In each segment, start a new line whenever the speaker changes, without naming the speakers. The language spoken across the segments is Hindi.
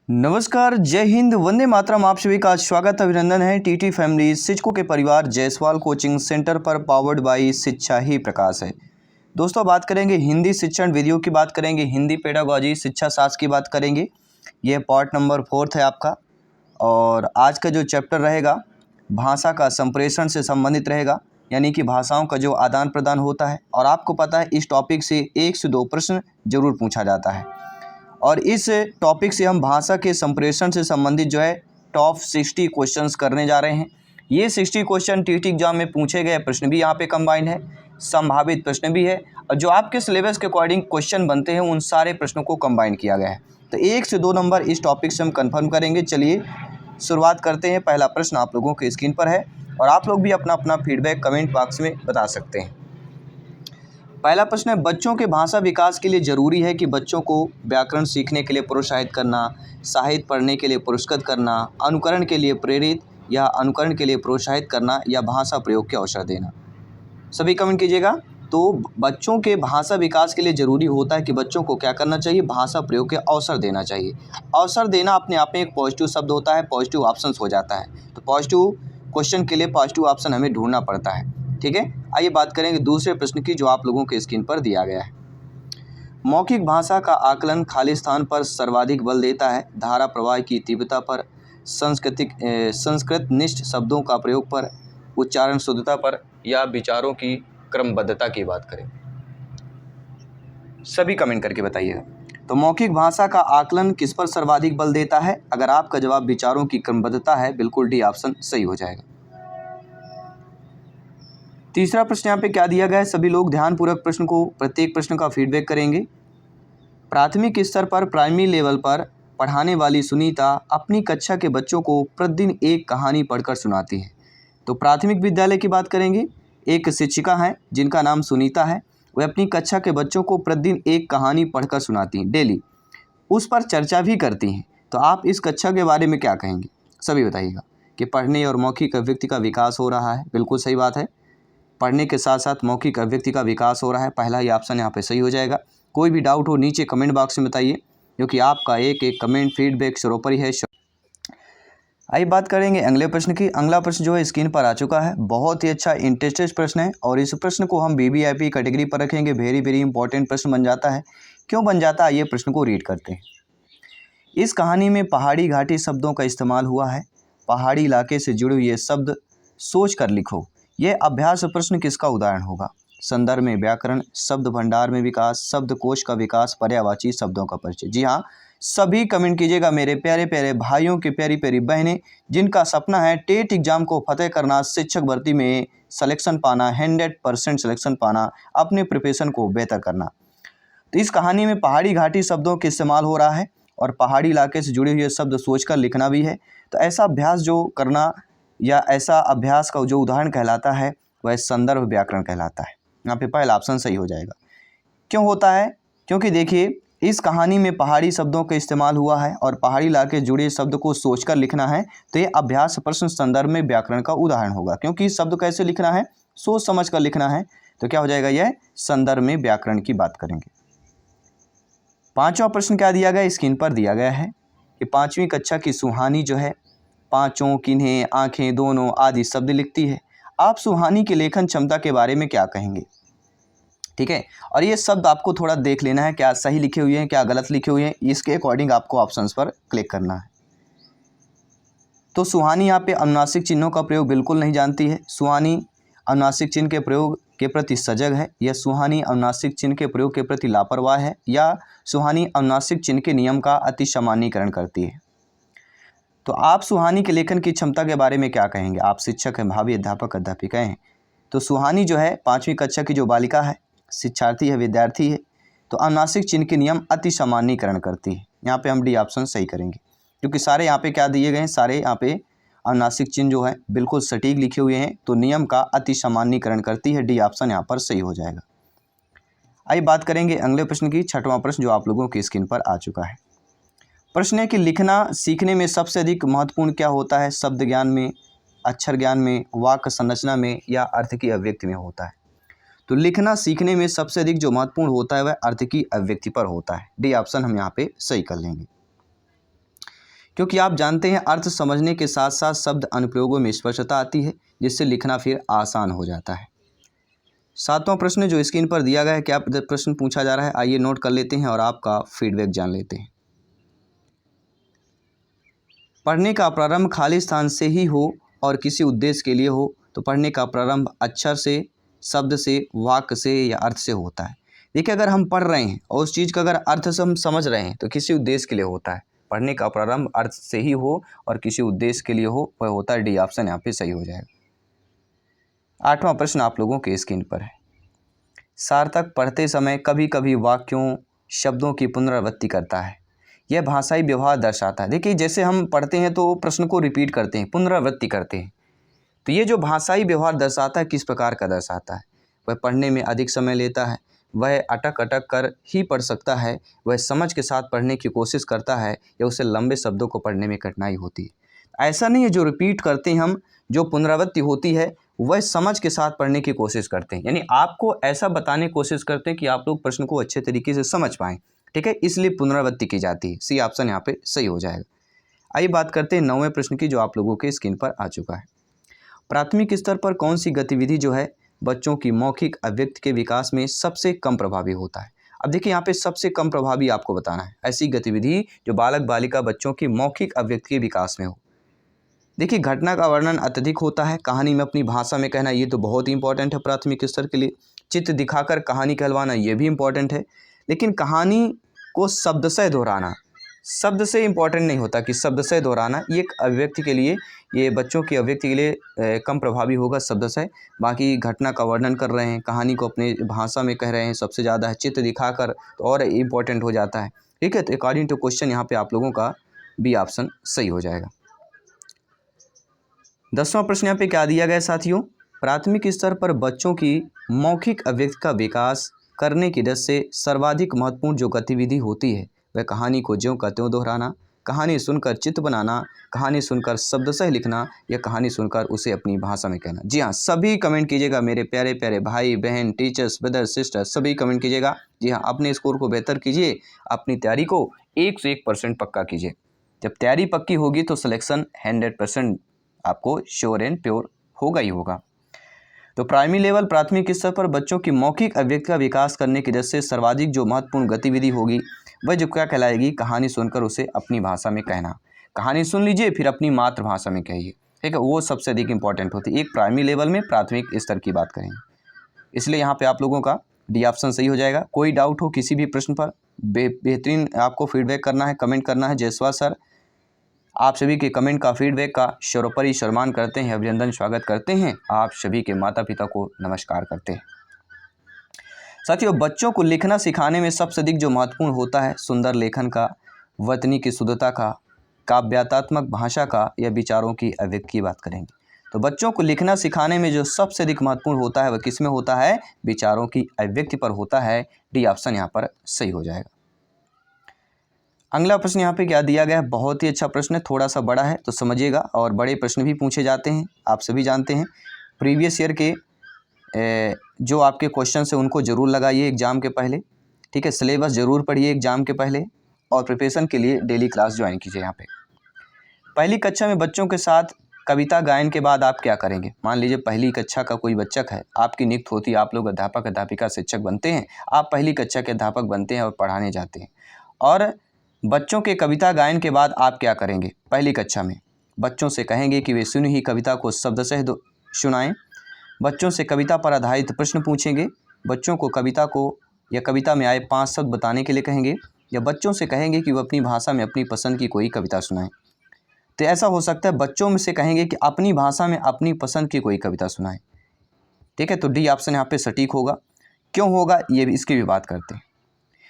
नमस्कार, जय हिंद, वंदे मातरम। आप सभी का स्वागत अभिनंदन है टीटी फैमिली शिक्षकों के परिवार जायसवाल कोचिंग सेंटर पर, पावर्ड बाई शिक्षा ही प्रकाश है। दोस्तों, बात करेंगे हिंदी शिक्षण विधियों की, बात करेंगे हिंदी पेडागॉजी शिक्षा शास्त्र की बात करेंगे। यह पार्ट नंबर 4 है आपका। और आज का जो चैप्टर रहेगा भाषा का संप्रेषण से संबंधित रहेगा, यानी कि भाषाओं का जो आदान प्रदान होता है। और आपको पता है इस टॉपिक से 1 से 2 प्रश्न जरूर पूछा जाता है। और इस टॉपिक से हम भाषा के संप्रेषण से संबंधित जो है टॉप 60 क्वेश्चंस करने जा रहे हैं। ये 60 क्वेश्चन टीटी एग्जाम में पूछे गए प्रश्न भी यहाँ पे कंबाइंड है, संभावित प्रश्न भी है, और जो आपके सिलेबस के अकॉर्डिंग क्वेश्चन बनते हैं उन सारे प्रश्नों को कंबाइन किया गया है। तो 1 से 2 नंबर इस टॉपिक से हम कन्फर्म करेंगे। चलिए शुरुआत करते हैं। पहला प्रश्न आप लोगों के स्क्रीन पर है और आप लोग भी अपना अपना फीडबैक कमेंट बॉक्स में बता सकते हैं। पहला प्रश्न है, बच्चों के भाषा विकास के लिए ज़रूरी है कि बच्चों को व्याकरण सीखने के लिए प्रोत्साहित करना, साहित्य पढ़ने के लिए पुरस्कृत करना, अनुकरण के लिए प्रेरित या अनुकरण के लिए प्रोत्साहित करना, या भाषा प्रयोग के अवसर देना। सभी कमेंट कीजिएगा। तो बच्चों के भाषा विकास के लिए ज़रूरी होता है कि बच्चों को क्या करना चाहिए, भाषा प्रयोग के अवसर देना चाहिए। अवसर देना अपने आप में एक पॉजिटिव शब्द होता है, पॉजिटिव ऑप्शन हो जाता है। तो पॉजिटिव क्वेश्चन के लिए पॉजिटिव ऑप्शन हमें ढूंढना पड़ता है। ठीक है, आइए बात करेंगे दूसरे प्रश्न की जो आप लोगों के स्क्रीन पर दिया गया है। मौखिक भाषा का आकलन खाली स्थान पर सर्वाधिक बल देता है, धारा प्रवाह की तीव्रता पर, संस्कृतनिष्ठ शब्दों का प्रयोग पर, उच्चारण शुद्धता पर, या विचारों की क्रमबद्धता की बात करें। सभी कमेंट करके बताइएगा। तो मौखिक भाषा का आकलन किस पर सर्वाधिक बल देता है? अगर आपका जवाब विचारों की क्रमबद्धता है, बिल्कुल डी ऑप्शन सही हो जाएगा। तीसरा प्रश्न यहाँ पे क्या दिया गया है, सभी लोग ध्यानपूर्वक प्रश्न को, प्रत्येक प्रश्न का फीडबैक करेंगे। प्राथमिक स्तर पर प्राइमरी लेवल पर पढ़ाने वाली सुनीता अपनी कक्षा के बच्चों को प्रतिदिन एक कहानी पढ़कर सुनाती है। तो प्राथमिक विद्यालय की बात करेंगे। एक शिक्षिका हैं जिनका नाम सुनीता है, वह अपनी कक्षा के बच्चों को प्रतिदिन एक कहानी पढ़कर सुनाती हैं, डेली उस पर चर्चा भी करती हैं। तो आप इस कक्षा के बारे में क्या कहेंगे? सभी बताइएगा। कि पढ़ने और मौखिक अभिव्यक्ति का विकास हो रहा है, बिल्कुल सही बात है। पढ़ने के साथ साथ मौखिक अभिव्यक्ति का विकास हो रहा है, पहला ही ऑप्शन यहाँ पे सही हो जाएगा। कोई भी डाउट हो नीचे कमेंट बॉक्स में बताइए, क्योंकि आपका एक एक कमेंट फीडबैक सर्वोपरि है। आइए बात करेंगे अगले प्रश्न की। अगला प्रश्न जो है स्क्रीन पर आ चुका है, बहुत ही अच्छा इंटरेस्टेड प्रश्न है और इस प्रश्न को हम वीवीआईपी कैटेगरी पर रखेंगे। वेरी वेरी इंपॉर्टेंट प्रश्न बन जाता है। क्यों बन जाता है, ये प्रश्न को रीड करते हैं। इस कहानी में पहाड़ी घाटी शब्दों का इस्तेमाल हुआ है। पहाड़ी इलाके से जुड़े हुए शब्द सोच कर लिखो। यह अभ्यास प्रश्न किसका उदाहरण होगा? संदर्भ में व्याकरण, शब्द भंडार में विकास, शब्दकोश का विकास, पर्यायवाची शब्दों का परिचय। जी हाँ, सभी कमेंट कीजिएगा मेरे प्यारे प्यारे भाइयों की प्यारी प्यारी बहनें, जिनका सपना है टेट एग्जाम को फतेह करना, शिक्षक भर्ती में सिलेक्शन पाना, 100% सिलेक्शन पाना, अपने प्रिपरेशन को बेहतर करना। तो इस कहानी में पहाड़ी घाटी शब्दों का इस्तेमाल हो रहा है और पहाड़ी इलाके से जुड़े हुए शब्द सोचकर लिखना भी है। तो ऐसा अभ्यास जो करना, या ऐसा अभ्यास का जो उदाहरण कहलाता है, वह संदर्भ व्याकरण कहलाता है। यहाँ पे पहला ऑप्शन सही हो जाएगा। क्यों होता है? क्योंकि देखिए, इस कहानी में पहाड़ी शब्दों का इस्तेमाल हुआ है और पहाड़ी इलाके जुड़े शब्द को सोचकर लिखना है। तो ये अभ्यास प्रश्न संदर्भ में व्याकरण का उदाहरण होगा, क्योंकि शब्द कैसे लिखना है, सोच समझ कर लिखना है। तो क्या हो जाएगा, यह संदर्भ में व्याकरण की बात करेंगे। पांचवा प्रश्न क्या दिया गया, स्क्रीन पर दिया गया है कि 5वीं कक्षा की सुहानी जो है पाँचों, किन्हें, आंखें, दोनों आदि शब्द लिखती है। आप सुहानी की लेखन क्षमता के बारे में क्या कहेंगे? ठीक है, और ये शब्द आपको थोड़ा देख लेना है, क्या सही लिखे हुए हैं, क्या गलत लिखे हुए हैं, इसके अकॉर्डिंग आपको ऑप्शंस पर क्लिक करना है। तो सुहानी यहाँ पे अनुनासिक चिन्हों का प्रयोग बिल्कुल नहीं जानती है। सुहानी अनुनासिक चिन्ह के प्रयोग के प्रति सजग है, या सुहानी अनुनासिक चिन्ह के प्रयोग के प्रति लापरवाह है, या सुहानी अनुनासिक चिन्ह के नियम का अति सामान्यीकरण करती है। तो आप सुहानी के लेखन की क्षमता के बारे में क्या कहेंगे? आप शिक्षक हैं, भावी अध्यापक अध्यापिका हैं। तो सुहानी जो है 5वीं कक्षा की जो बालिका है, शिक्षार्थी है, विद्यार्थी है, तो अनुनासिक चिन्ह के नियम अति सामान्यीकरण करती है। यहाँ पे हम डी ऑप्शन सही करेंगे, क्योंकि सारे यहाँ पे क्या दिए गए हैं, सारे यहाँ पे अनुनासिक चिन्ह जो है बिल्कुल सटीक लिखे हुए हैं। तो नियम का अति सामान्यीकरण करती है, डी ऑप्शन यहाँ पर सही हो जाएगा। आइए बात करेंगे अगले प्रश्न की। 6वां प्रश्न जो आप लोगों की स्क्रीन पर आ चुका है। प्रश्न है कि लिखना सीखने में सबसे अधिक महत्वपूर्ण क्या होता है? शब्द ज्ञान में, अक्षर ज्ञान में, वाक्य संरचना में, या अर्थ की अभिव्यक्ति में होता है? तो लिखना सीखने में सबसे अधिक जो महत्वपूर्ण होता है वह अर्थ की अभिव्यक्ति पर होता है। डी ऑप्शन हम यहाँ पे सही कर लेंगे। क्योंकि आप जानते हैं अर्थ समझने के साथ साथ शब्द अनुप्रयोगों में स्पष्टता आती है, जिससे लिखना फिर आसान हो जाता है। 7वां प्रश्न जो स्क्रीन पर दिया गया है, क्या प्रश्न पूछा जा रहा है, आइए नोट कर लेते हैं और आपका फीडबैक जान लेते हैं। पढ़ने का प्रारंभ खाली स्थान से ही हो और किसी उद्देश्य के लिए हो तो पढ़ने का प्रारंभ अक्षर से, शब्द से, वाक्य से या अर्थ से होता है। देखिए, अगर हम पढ़ रहे हैं और उस चीज़ का अगर अर्थ से हम समझ रहे हैं तो किसी उद्देश्य के लिए होता है। पढ़ने का प्रारंभ अर्थ से ही हो और किसी उद्देश्य के लिए हो, वह होता है डी ऑप्शन यहाँ पे सही हो जाएगा। 8वां प्रश्न आप लोगों के स्क्रीन पर है। सार्थक पढ़ते समय कभी कभी वाक्यों, शब्दों की पुनरावृत्ति करता है। यह भाषाई व्यवहार दर्शाता है। देखिए, जैसे हम पढ़ते हैं तो प्रश्न को रिपीट करते हैं, पुनरावृत्ति करते हैं, तो ये जो भाषाई व्यवहार दर्शाता है किस प्रकार का दर्शाता है। वह पढ़ने में अधिक समय लेता है, वह अटक अटक कर ही पढ़ सकता है, वह समझ के साथ पढ़ने की कोशिश करता है या उसे लंबे शब्दों को पढ़ने में कठिनाई होती है। ऐसा नहीं है, जो रिपीट करते हैं हम, जो पुनरावृत्ति होती है वह समझ के साथ पढ़ने की कोशिश करते हैं। यानी आपको ऐसा बताने की कोशिश करते हैं कि आप लोग प्रश्न को अच्छे तरीके से समझ पाएँ, ठीक है, इसलिए पुनरावृत्ति की जाती है। सी ऑप्शन यहाँ पे सही हो जाएगा। आइए बात करते हैं 9वें प्रश्न की, जो आप लोगों के स्क्रीन पर आ चुका है। प्राथमिक स्तर पर कौन सी गतिविधि जो है बच्चों की मौखिक अभिव्यक्ति के विकास में सबसे कम प्रभावी होता है। अब देखिए, यहाँ पे सबसे कम प्रभावी आपको बताना है ऐसी गतिविधि जो बालक बालिका बच्चों की मौखिक अभिव्यक्ति के विकास में हो। देखिए, घटना का वर्णन अत्यधिक होता है, कहानी में अपनी भाषा में कहना, ये तो बहुत ही इंपॉर्टेंट है प्राथमिक स्तर के लिए। चित्र दिखाकर कहानी कहलवाना, ये भी इंपॉर्टेंट है। लेकिन कहानी को शब्द से दोहराना, शब्द से इम्पॉर्टेंट नहीं होता कि शब्द से दोहराना, ये एक अभिव्यक्ति के लिए, ये बच्चों की अभिव्यक्ति के लिए कम प्रभावी होगा शब्द से। बाकी घटना का वर्णन कर रहे हैं, कहानी को अपने भाषा में कह रहे हैं, सबसे ज़्यादा है। चित्र दिखाकर तो और इम्पॉर्टेंट हो जाता है, ठीक है। तो अकॉर्डिंग टू क्वेश्चन यहाँ पे आप लोगों का बी ऑप्शन सही हो जाएगा। 10वां प्रश्न यहाँ पे क्या दिया गया है साथियों, प्राथमिक स्तर पर बच्चों की मौखिक अभिव्यक्ति का विकास करने की दृष्टि से सर्वाधिक महत्वपूर्ण जो गतिविधि होती है वह कहानी को ज्यों का त्यों दोहराना, कहानी सुनकर चित्र बनाना, कहानी सुनकर शब्द से लिखना या कहानी सुनकर उसे अपनी भाषा में कहना। जी हाँ, सभी कमेंट कीजिएगा मेरे प्यारे प्यारे भाई बहन, टीचर्स, ब्रदर, सिस्टर, सभी कमेंट कीजिएगा। जी हाँ, अपने स्कोर को बेहतर कीजिए, अपनी तैयारी को 100% पक्का कीजिए। जब तैयारी पक्की होगी तो सिलेक्शन 100% आपको श्योर एंड प्योर होगा ही होगा। तो प्राइमरी लेवल प्राथमिक स्तर पर बच्चों की मौखिक अभिव्यक्ति का विकास करने की दृष्टि से सर्वाधिक जो महत्वपूर्ण गतिविधि होगी वह जो क्या कहलाएगी, कहानी सुनकर उसे अपनी भाषा में कहना। कहानी सुन लीजिए फिर अपनी मातृभाषा में कहिए, ठीक है, वो सबसे अधिक इंपॉर्टेंट होती है एक प्राइमरी लेवल में प्राथमिक स्तर की बात करेंगे। इसलिए यहाँ पे आप लोगों का डी ऑप्शन सही हो जाएगा। कोई डाउट हो किसी भी प्रश्न पर बेहतरीन आपको फीडबैक करना है, कमेंट करना है। जयस्वाल सर आप सभी के कमेंट का फीडबैक का सर्वोपरि सम्मान करते हैं, अभिनंदन स्वागत करते हैं। आप सभी के माता पिता को नमस्कार करते हैं। साथियों, बच्चों को लिखना सिखाने में सबसे अधिक जो महत्वपूर्ण होता है सुंदर लेखन का, वर्तनी की शुद्धता का, काव्यात्मक भाषा का या विचारों की अभिव्यक्ति की बात करेंगे। तो बच्चों को लिखना सिखाने में जो सबसे अधिक महत्वपूर्ण होता है वह किस में होता है, विचारों की अभिव्यक्ति पर होता है। डी ऑप्शन यहाँ पर सही हो जाएगा। अगला प्रश्न यहाँ पे क्या दिया गया है, बहुत ही अच्छा प्रश्न है, थोड़ा सा बड़ा है तो समझिएगा, और बड़े प्रश्न भी पूछे जाते हैं, आप सभी जानते हैं। प्रीवियस ईयर के जो आपके क्वेश्चन है उनको ज़रूर लगाइए एग्ज़ाम के पहले, ठीक है। सिलेबस ज़रूर पढ़िए एग्ज़ाम के पहले और प्रिपरेशन के लिए डेली क्लास ज्वाइन कीजिए। यहाँ पे पहली कक्षा में बच्चों के साथ कविता गायन के बाद आप क्या करेंगे। मान लीजिए पहली कक्षा का कोई बच्चक है, आपकी नियुक्ति होती है, आप लोग अध्यापक अध्यापिका शिक्षक बनते हैं, आप पहली कक्षा के अध्यापक बनते हैं और पढ़ाने जाते हैं। और बच्चों के कविता गायन के बाद आप क्या करेंगे, पहली कक्षा में बच्चों से कहेंगे कि वे सुनी हुई कविता को शब्द से सुनाएं, बच्चों से कविता पर आधारित प्रश्न पूछेंगे, बच्चों को कविता को या कविता में आए 5 शब्द बताने के लिए कहेंगे, या बच्चों से कहेंगे कि वो अपनी भाषा में अपनी पसंद की कोई कविता सुनाएं। तो ऐसा हो सकता है बच्चों में से कहेंगे कि अपनी भाषा में अपनी पसंद की कोई कविता सुनाएं, ठीक है। तो डी ऑप्शन यहाँ पे सटीक होगा। क्यों होगा ये भी, इसकी भी बात करते हैं।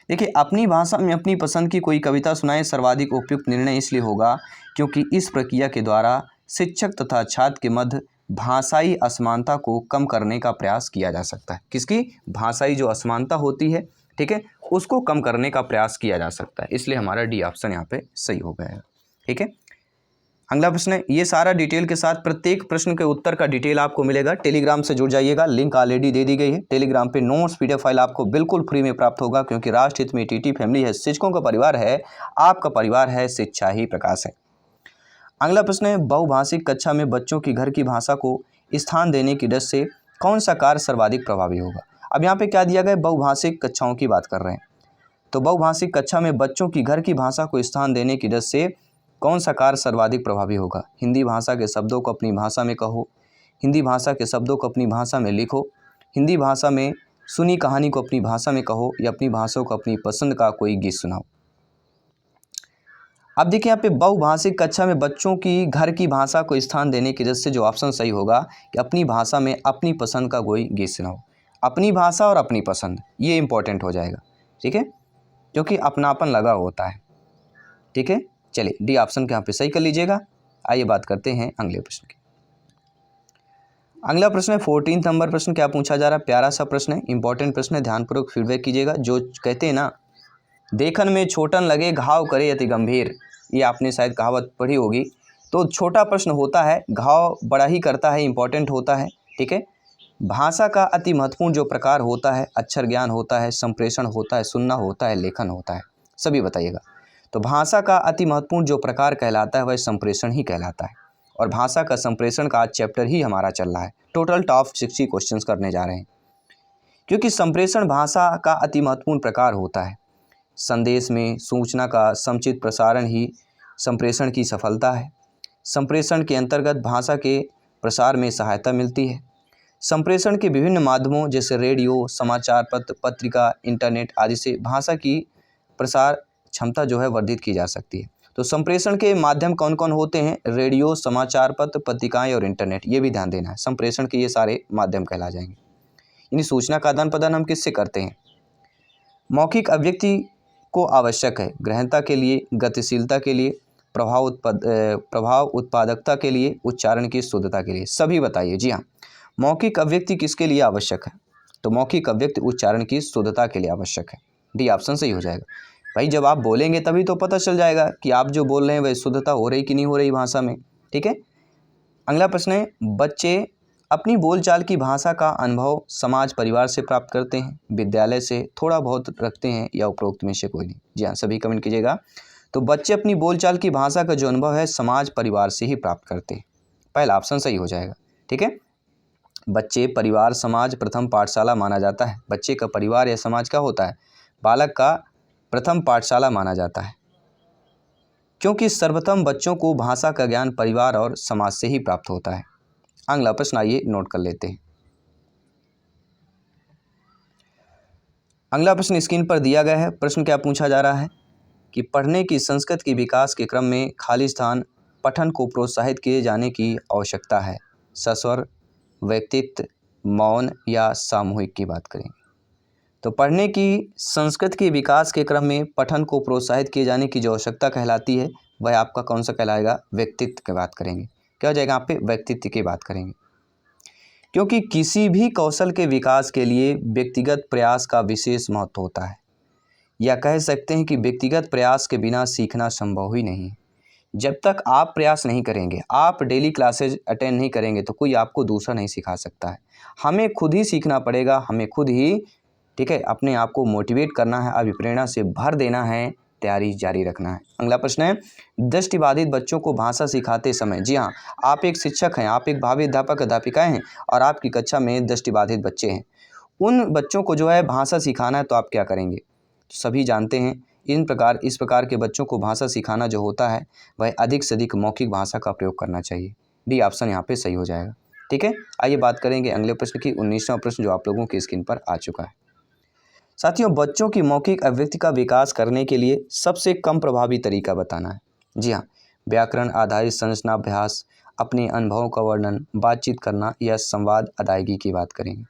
देखिए, अपनी भाषा में अपनी पसंद की कोई कविता सुनाएं सर्वाधिक उपयुक्त निर्णय इसलिए होगा क्योंकि इस प्रक्रिया के द्वारा शिक्षक तथा छात्र के मध्य भाषाई असमानता को कम करने का प्रयास किया जा सकता है। किसकी, भाषाई जो असमानता होती है, ठीक है, उसको कम करने का प्रयास किया जा सकता है। इसलिए हमारा डी ऑप्शन यहाँ पे सही हो गया है, ठीक है। अगला प्रश्न है, ये सारा डिटेल के साथ प्रत्येक प्रश्न के उत्तर का डिटेल आपको मिलेगा। टेलीग्राम से जुड़ जाइएगा, लिंक ऑलरेडी दे दी गई है। टेलीग्राम पे नोट्स पीडीएफ फाइल आपको बिल्कुल फ्री में प्राप्त होगा, क्योंकि राष्ट्र हित में टीटी फैमिली है, शिक्षकों का परिवार है, आपका परिवार है, शिक्षा ही प्रकाश है। अगला प्रश्न है, बहुभाषिक कक्षा में बच्चों की घर की भाषा को स्थान देने की दृष्टि से कौन सा कार्य सर्वाधिक प्रभावी होगा। अब यहाँ पे क्या दिया गया है, बहुभाषिक कक्षाओं की बात कर रहे हैं। तो बहुभाषिक कक्षा में बच्चों की घर की भाषा को स्थान देने की दृष्टि से कौन सा कार्य सर्वाधिक प्रभावी होगा। हिंदी भाषा के शब्दों को अपनी भाषा में कहो, हिंदी भाषा के शब्दों को अपनी भाषा में लिखो, हिंदी भाषा में सुनी कहानी को अपनी भाषा में कहो, या अपनी भाषा को अपनी पसंद का कोई गीत सुनाओ। अब देखिए यहाँ पे बहुभाषिक कक्षा में बच्चों की घर की भाषा को स्थान देने की दृष्टि से जो ऑप्शन सही होगा कि अपनी भाषा में अपनी पसंद का कोई गीत सुनाओ। अपनी भाषा और अपनी पसंद, ये इंपॉर्टेंट हो जाएगा, ठीक है, क्योंकि अपनापन लगा होता है, ठीक है। चलिए डी ऑप्शन के यहाँ पे सही कर लीजिएगा। आइए बात करते हैं अगले प्रश्न की। अगला प्रश्न है 14 नंबर प्रश्न। क्या पूछा जा रहा है, प्यारा सा प्रश्न है, इंपॉर्टेंट प्रश्न है, ध्यानपूर्वक फीडबैक कीजिएगा। जो कहते हैं ना, देखन में छोटन लगे घाव करे अति गंभीर, ये आपने शायद कहावत पढ़ी होगी। तो छोटा प्रश्न होता है, घाव बड़ा ही करता है, इंपॉर्टेंट होता है, ठीक है। भाषा का अति महत्वपूर्ण जो प्रकार होता है, अक्षर ज्ञान होता है, संप्रेषण होता है, सुनना होता है, लेखन होता है, सभी बताइएगा। तो भाषा का अति महत्वपूर्ण जो प्रकार कहलाता है वह संप्रेषण ही कहलाता है, और भाषा का संप्रेषण का आज चैप्टर ही हमारा चल रहा है। टोटल टॉप 60 क्वेश्चंस करने जा रहे हैं, क्योंकि संप्रेषण भाषा का अति महत्वपूर्ण प्रकार होता है। संदेश में सूचना का समुचित प्रसारण ही संप्रेषण की सफलता है। संप्रेषण के अंतर्गत भाषा के प्रसार में सहायता मिलती है। संप्रेषण के विभिन्न माध्यमों जैसे रेडियो, समाचार पत्र, पत्रिका, इंटरनेट आदि से भाषा की प्रसार क्षमता जो है वर्धित की जा सकती है। तो संप्रेषण के माध्यम कौन कौन होते हैं, रेडियो, समाचार पत्र, पत्रिकाएं और इंटरनेट, ये भी ध्यान देना है। संप्रेषण के ये सारे माध्यम कहला जाएंगे। यानी सूचना का आदान प्रदान हम किससे करते हैं। मौखिक अभिव्यक्ति को आवश्यक है ग्रहणता के लिए, गतिशीलता के लिए, प्रभाव उत्पादकता के लिए, उच्चारण की शुद्धता के लिए, सभी बताइए। जी हाँ, मौखिक अभिव्यक्ति किसके लिए आवश्यक है, तो मौखिक अभिव्यक्ति उच्चारण की शुद्धता के लिए आवश्यक है। डी ऑप्शन सही हो जाएगा। भाई जब आप बोलेंगे तभी तो पता चल जाएगा कि आप जो बोल रहे हैं वह शुद्धता हो रही कि नहीं हो रही भाषा में, ठीक है। अगला प्रश्न है, बच्चे अपनी बोलचाल की भाषा का अनुभव समाज परिवार से प्राप्त करते हैं, विद्यालय से, थोड़ा बहुत रखते हैं, या उपरोक्त में से कोई नहीं। जी हाँ, सभी कमेंट कीजिएगा। तो बच्चे अपनी बोलचाल की भाषा का जो अनुभव है समाज परिवार से ही प्राप्त करते हैं, पहला ऑप्शन सही हो जाएगा, ठीक है। बच्चे, परिवार, समाज प्रथम पाठशाला माना जाता है। बच्चे का परिवार या समाज का होता है, बालक का प्रथम पाठशाला माना जाता है, क्योंकि सर्वप्रथम बच्चों को भाषा का ज्ञान परिवार और समाज से ही प्राप्त होता है। अगला प्रश्न आइए नोट कर लेते हैं। अगला प्रश्न स्क्रीन पर दिया गया है। प्रश्न क्या पूछा जा रहा है कि पढ़ने की संस्कृति के विकास के क्रम में खाली स्थान पठन को प्रोत्साहित किए जाने की आवश्यकता है। सस्वर, व्यक्तित्व, मौन या सामूहिक की बात करेंगे। तो पढ़ने की संस्कृति के विकास के क्रम में पठन को प्रोत्साहित किए जाने की जो आवश्यकता कहलाती है वह आपका कौन सा कहलाएगा, व्यक्तित्व की बात करेंगे। क्या हो जाएगा यहाँ पे, व्यक्तित्व की बात करेंगे, क्योंकि किसी भी कौशल के विकास के लिए व्यक्तिगत प्रयास का विशेष महत्व होता है, या कह सकते हैं कि व्यक्तिगत प्रयास के बिना सीखना संभव ही नहीं। जब तक आप प्रयास नहीं करेंगे, आप डेली क्लासेज अटेंड नहीं करेंगे, तो कोई आपको दूसरा नहीं सिखा सकता है। हमें खुद ही सीखना पड़ेगा, हमें खुद ही, ठीक है, अपने आप को मोटिवेट करना है, अभिप्रेरणा से भर देना है, तैयारी जारी रखना है। अगला प्रश्न है, दृष्टिबाधित बच्चों को भाषा सिखाते समय, जी हाँ, आप एक शिक्षक हैं, आप एक भावी अध्यापक अध्यापिकाएं हैं और आपकी कक्षा में दृष्टिबाधित बच्चे हैं। उन बच्चों को जो है भाषा सिखाना है, तो आप क्या करेंगे। सभी जानते हैं इस प्रकार के बच्चों को भाषा सिखाना जो होता है वह अधिक से अधिक मौखिक भाषा का प्रयोग करना चाहिए। डी ऑप्शन यहाँ पे सही हो जाएगा, ठीक है। आइए बात करेंगे अगले प्रश्न की, 19वां प्रश्न जो आप लोगों की स्क्रीन पर आ चुका है। साथियों, बच्चों की मौखिक अभिव्यक्ति का विकास करने के लिए सबसे कम प्रभावी तरीका बताना है। जी हाँ, व्याकरण आधारित संरचना अभ्यास, अपने अनुभवों का वर्णन, बातचीत करना या संवाद अदायगी की बात करेंगे।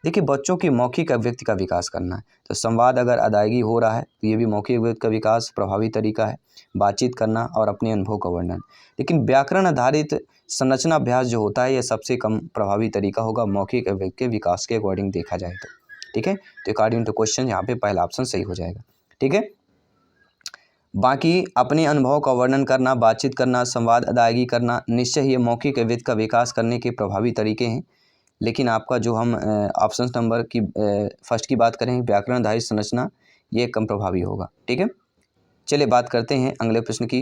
देखिए, बच्चों की मौखिक अभिव्यक्ति का विकास करना है, तो संवाद अगर अदायगी हो रहा है तो ये भी मौखिक अभिव्यक्ति का विकास प्रभावी तरीका है, बातचीत करना और अपने अनुभव का वर्णन। लेकिन व्याकरण आधारित संरचना अभ्यास जो होता है यह सबसे कम प्रभावी तरीका होगा मौखिक अभिव्यक्ति के विकास के अकॉर्डिंग देखा जाए तो, ठीक है। तो अकॉर्डिंग टू क्वेश्चन यहाँ पे पहला ऑप्शन सही हो जाएगा, ठीक है। बाकी अपने अनुभव का वर्णन करना, बातचीत करना, संवाद अदायगी करना, निश्चय ही मौखिक अभिव्यक्ति का विकास करने के प्रभावी तरीके हैं। लेकिन आपका जो हम ऑप्शन नंबर की फर्स्ट की बात करें, व्याकरण आधारित संरचना, ये कम प्रभावी होगा, ठीक है। चलिए बात करते हैं अगले प्रश्न की,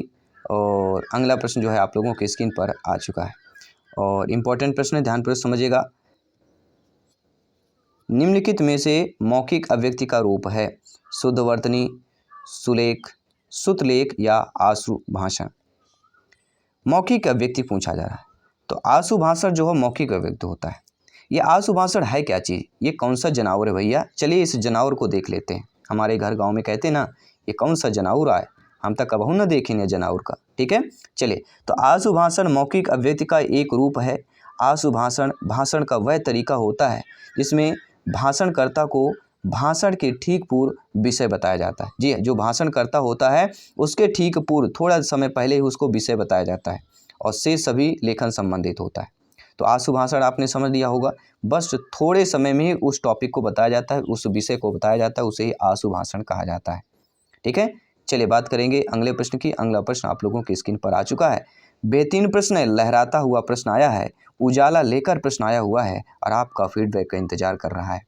और अगला प्रश्न जो है आप लोगों के स्क्रीन पर आ चुका है और इम्पोर्टेंट प्रश्न है, ध्यानपूर्वक समझिएगा। निम्नलिखित में से मौखिक अभिव्यक्ति का रूप है शुद्धवर्तनी, सुलेख, श्रुतलेख या आशु भाषण। मौखिक अभिव्यक्ति पूछा जा रहा है, तो आशु भाषण जो है मौखिक अभिव्यक्ति होता है। ये आशु भाषण है क्या चीज़, ये कौन सा जनावर है भैया, चलिए इस जनावर को देख लेते हैं। हमारे घर गांव में कहते हैं ना, ये कौन सा जनावर आए, हम तक कबहू न देखें जनावर का, ठीक है। चलिए, तो आशु भाषण मौखिक अभिव्यक्ति का एक रूप है। आशु भाषण भाषण का वह तरीका होता है जिसमें भाषणकर्ता को भाषण के ठीक पूर्व विषय बताया जाता है। जी, जो भाषणकर्ता होता है उसके ठीक पूर्व थोड़ा समय पहले ही उसको विषय बताया जाता है और से सभी लेखन संबंधित होता है। तो आशु भाषण आपने समझ लिया होगा, बस थोड़े समय में ही उस टॉपिक को बताया जाता है, उस विषय को बताया जाता है, उसे ही आशु भाषण कहा जाता है, ठीक है। चलिए बात करेंगे अगले प्रश्न की। अगला प्रश्न आप लोगों की स्क्रीन पर आ चुका है। बेहतरीन प्रश्न है, लहराता हुआ प्रश्न आया है, उजाला लेकर प्रश्न आया हुआ है और आपका फीडबैक का इंतजार कर रहा है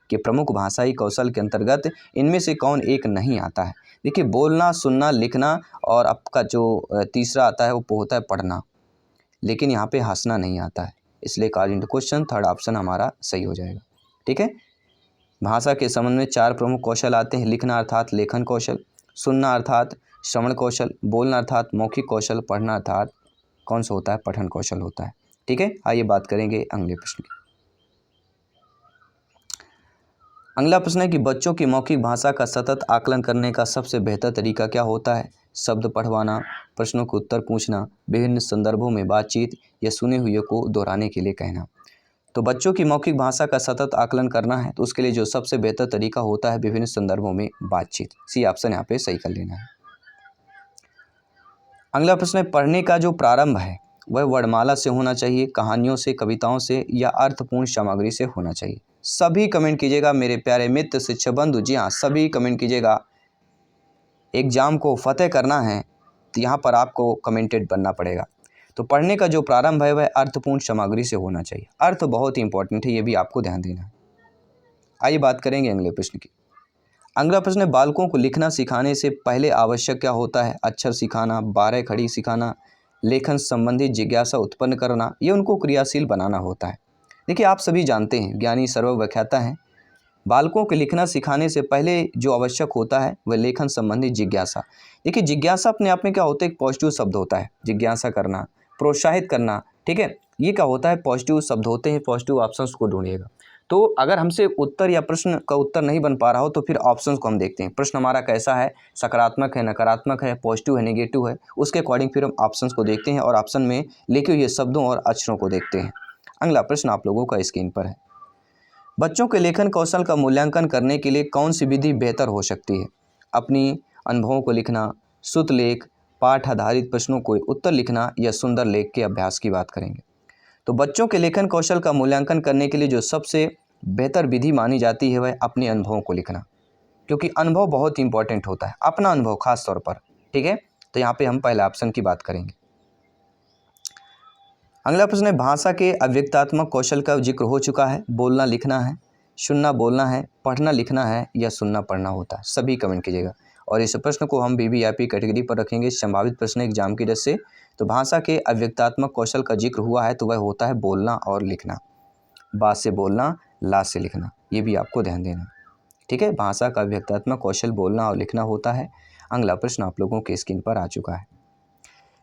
कि प्रमुख भाषाई कौशल के अंतर्गत इनमें से कौन एक नहीं आता है। देखिए, बोलना, सुनना, लिखना और आपका जो तीसरा आता है वो होता है पढ़ना, लेकिन यहाँ पे हंसना नहीं आता है, इसलिए according to question third option हमारा सही हो जाएगा, ठीक है। भाषा के संबंध में 4 प्रमुख कौशल आते हैं, लिखना अर्थात लेखन कौशल, सुनना अर्थात श्रवण कौशल, बोलना अर्थात मौखिक कौशल, पढ़ना अर्थात कौन सा होता है, पठन कौशल होता है, ठीक है। आइए बात करेंगे अगले प्रश्न की। अगला प्रश्न है कि बच्चों की मौखिक भाषा का सतत आकलन करने का सबसे बेहतर तरीका क्या होता है। शब्द पढ़वाना, प्रश्नों के उत्तर पूछना, विभिन्न संदर्भों में बातचीत या सुने हुए को दोहराने के लिए कहना। तो बच्चों की मौखिक भाषा का सतत आकलन करना है तो उसके लिए जो सबसे बेहतर तरीका होता है विभिन्न संदर्भों में बातचीत। सी ऑप्शन यहाँ पे सही कर लेना है। अगला प्रश्न है, पढ़ने का जो प्रारंभ है वह वर्णमाला से होना चाहिए, कहानियों से, कविताओं से या अर्थपूर्ण सामग्री से होना चाहिए। सभी कमेंट कीजिएगा मेरे प्यारे मित्र, शिक्षक बंधु, जी हाँ सभी कमेंट कीजिएगा। एग्जाम को फतेह करना है तो यहाँ पर आपको कमेंटेड बनना पड़ेगा। तो पढ़ने का जो प्रारंभ है वह अर्थपूर्ण सामग्री से होना चाहिए। अर्थ बहुत ही इंपॉर्टेंट है, ये भी आपको ध्यान देना है। आइए बात करेंगे अगले प्रश्न की। अगला प्रश्न है, बालकों को लिखना सिखाने से पहले आवश्यक क्या होता है। अक्षर सिखाना, बारह खड़ी सिखाना, लेखन संबंधी जिज्ञासा उत्पन्न करना, ये उनको क्रियाशील बनाना होता है। देखिए, आप सभी जानते हैं, ज्ञानी सर्वव्याख्याता हैं, बालकों को लिखना सिखाने से पहले जो आवश्यक होता है वह लेखन संबंधी जिज्ञासा। देखिए, जिज्ञासा अपने आप में क्या होता है, एक पॉजिटिव शब्द होता है, जिज्ञासा करना, प्रोत्साहित करना, ठीक है, ये क्या होता है, पॉजिटिव शब्द होते हैं। पॉजिटिव ऑप्शंस को ढूंढिएगा। तो अगर हमसे उत्तर या प्रश्न का उत्तर नहीं बन पा रहा हो तो फिर ऑप्शंस को हम देखते हैं, प्रश्न हमारा कैसा है, सकारात्मक है, नकारात्मक है, पॉजिटिव है, नेगेटिव है, उसके अकॉर्डिंग फिर हम ऑप्शंस को देखते हैं और ऑप्शन में लिखे हुए शब्दों और अक्षरों को देखते हैं। अगला प्रश्न आप लोगों का स्क्रीन पर है। बच्चों के लेखन कौशल का मूल्यांकन करने के लिए कौन सी विधि बेहतर हो सकती है। अपनी अनुभवों को लिखना, शुद्ध लेख, पाठ आधारित प्रश्नों को उत्तर लिखना या सुंदर लेख के अभ्यास की बात करेंगे। तो बच्चों के लेखन कौशल का मूल्यांकन करने के लिए जो सबसे बेहतर विधि मानी जाती है वह अपने अनुभवों को लिखना, क्योंकि अनुभव बहुत इंपॉर्टेंट होता है, अपना अनुभव खास तौर पर, ठीक है। तो यहाँ पे हम पहले ऑप्शन की बात करेंगे। अगला प्रश्न है, भाषा के अव्यक्तात्मक कौशल का जिक्र हो चुका है, बोलना लिखना है, सुनना बोलना है, पढ़ना लिखना है या सुनना पढ़ना होता है। सभी कमेंट कीजिएगा और इस प्रश्न को हम वीवीआईपी कैटेगरी पर रखेंगे, संभावित प्रश्न एग्जाम की दृष्टि से। तो भाषा के अव्यक्तात्मक कौशल का जिक्र हुआ है तो वह होता है बोलना और लिखना, बात से बोलना, ला से लिखना, ये भी आपको ध्यान देना, ठीक है। भाषा का अव्यक्तात्मक कौशल बोलना और लिखना होता है। अगला प्रश्न आप लोगों के स्क्रीन पर आ चुका है।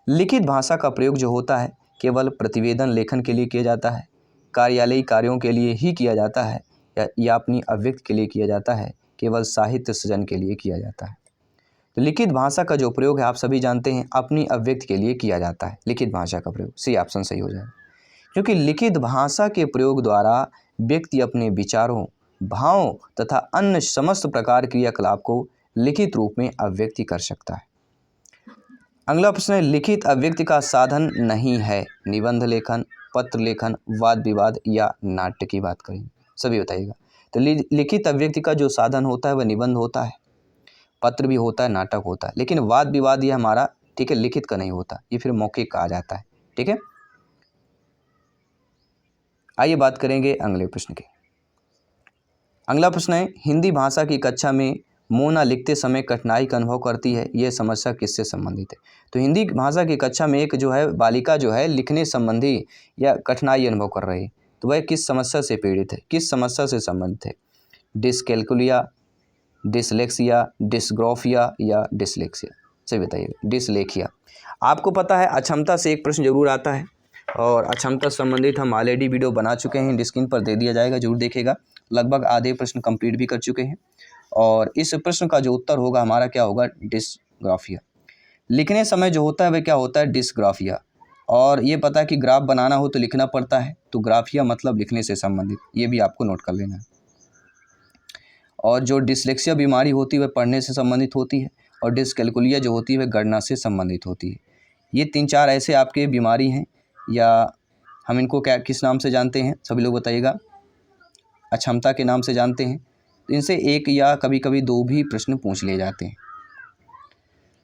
लिखित भाषा का प्रयोग जो होता है केवल प्रतिवेदन लेखन के लिए किया जाता है, कार्यालयी कार्यों के लिए ही किया जाता है या अपनी अभिव्यक्ति के लिए किया जाता है, केवल साहित्य सृजन के लिए किया जाता है। तो लिखित भाषा का जो प्रयोग है आप सभी जानते हैं अपनी अभिव्यक्ति के लिए किया जाता है, लिखित भाषा का प्रयोग। सी ऑप्शन सही हो जाएगा, क्योंकि लिखित भाषा के प्रयोग द्वारा व्यक्ति अपने विचारों, भावों तथा अन्य समस्त प्रकार क्रियाकलाप को लिखित रूप में अभिव्यक्ति कर सकता है। अगला प्रश्न है, लिखित अभिव्यक्ति का साधन नहीं है, निबंध लेखन, पत्र लेखन, वाद विवाद या नाट्य की बात करेंगे, सभी बताइएगा। तो लिखित अभिव्यक्ति का जो साधन होता है वह निबंध होता है, पत्र भी होता है, नाटक होता है, लेकिन वाद विवाद ये हमारा, ठीक है, लिखित का नहीं होता, ये फिर मौखिक कहा जाता है, ठीक है। आइए बात करेंगे अगले प्रश्न की। अगला प्रश्न है, हिंदी भाषा की कक्षा में मोना लिखते समय कठिनाई का अनुभव करती है, यह समस्या किससे संबंधित है? तो हिंदी भाषा की कक्षा में एक जो है बालिका जो है लिखने संबंधी या कठिनाई अनुभव कर रही है, तो वह किस समस्या से पीड़ित है, किस समस्या से संबंधित है? डिसकैल्कुलिया, डिसलेक्सिया, डिसग्राफिया या डिसलेक्सिया? सही बताइएगा, डिसलेखिया। आपको पता है अक्षमता से एक प्रश्न जरूर आता है, और अक्षमता से संबंधित हम ऑलरेडी वीडियो बना चुके हैं, स्क्रीन पर दे दिया जाएगा, जरूर देखिएगा। लगभग आधे प्रश्न कंप्लीट भी कर चुके हैं, और इस प्रश्न का जो उत्तर होगा हमारा क्या होगा? डिसग्राफिया। लिखने समय जो होता है वह क्या होता है? डिसग्राफिया। और ये पता है कि ग्राफ बनाना हो तो लिखना पड़ता है, तो ग्राफिया मतलब लिखने से संबंधित, ये भी आपको नोट कर लेना है। और जो डिसलेक्सिया बीमारी होती है वह पढ़ने से संबंधित होती है, और डिसकैल्कुलिया जो होती है वह गणना से संबंधित होती है। ये 3-4 ऐसे आपके बीमारी हैं, या हम इनको क्या किस नाम से जानते हैं, सभी लोग बताइएगा? अक्षमता के नाम से जानते हैं। तो इनसे एक या कभी कभी 2 भी प्रश्न पूछ लिए जाते हैं।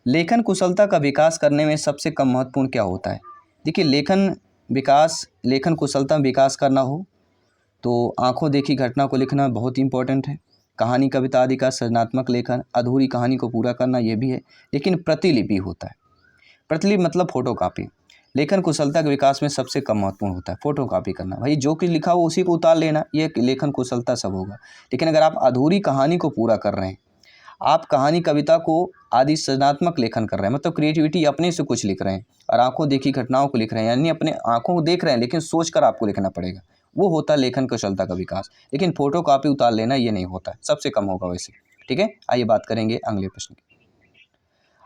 लेखन कुशलता का विकास करने में सबसे कम महत्वपूर्ण क्या होता है? देखिए, लेखन कुशलता में विकास करना हो तो आंखों देखी घटना को लिखना बहुत इंपॉर्टेंट है। कहानी, कविता आदि का सृजनात्मक लेखन, अधूरी कहानी को पूरा करना ये भी है। लेकिन प्रतिलिपि होता है, प्रतिलिपि मतलब फोटोकॉपी, लेखन कुशलता के विकास में सबसे कम महत्वपूर्ण होता है। फोटोकॉपी करना, भाई जो कुछ लिखा हो उसी को उतार लेना, ये लेखन कुशलता सब होगा। लेकिन अगर आप अधूरी कहानी को पूरा कर रहे हैं, आप कहानी, कविता को आदि सृजनात्मक लेखन कर रहे हैं, मतलब क्रिएटिविटी अपने से कुछ लिख रहे हैं, और आंखों देखी घटनाओं को लिख रहे हैं, यानी अपने आंखों को देख रहे हैं लेकिन सोच कर आपको लिखना पड़ेगा, वो होता है लेखन कुशलता का विकास। लेकिन फोटोकॉपी उतार लेना ये नहीं होता है, सबसे कम होगा वैसे। ठीक है, आइए बात करेंगे अगले प्रश्न की।